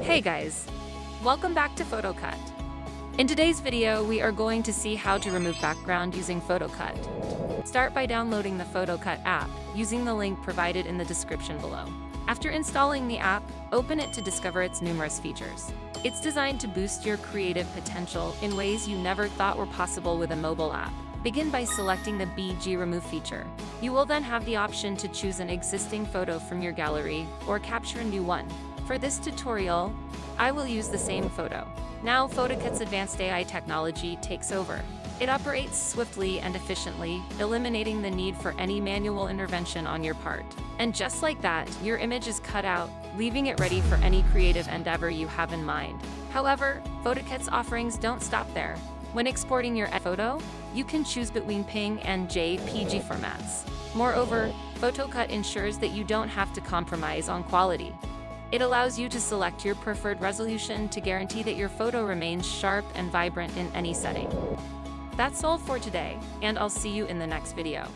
Hey guys, welcome back to PhotoCut. In today's video, we are going to see how to remove background using PhotoCut. Start by downloading the PhotoCut app using the link provided in the description below. After installing the app, open it to discover its numerous features. It's designed to boost your creative potential in ways you never thought were possible with a mobile app. Begin by selecting the BG Remove feature. You will then have the option to choose an existing photo from your gallery or capture a new one. For this tutorial, I will use the same photo. Now PhotoCut's advanced AI technology takes over. It operates swiftly and efficiently, eliminating the need for any manual intervention on your part. And just like that, your image is cut out, leaving it ready for any creative endeavor you have in mind. However, PhotoCut's offerings don't stop there. When exporting your photo, you can choose between PNG and JPG formats. Moreover, PhotoCut ensures that you don't have to compromise on quality. It allows you to select your preferred resolution to guarantee that your photo remains sharp and vibrant in any setting. That's all for today, and I'll see you in the next video.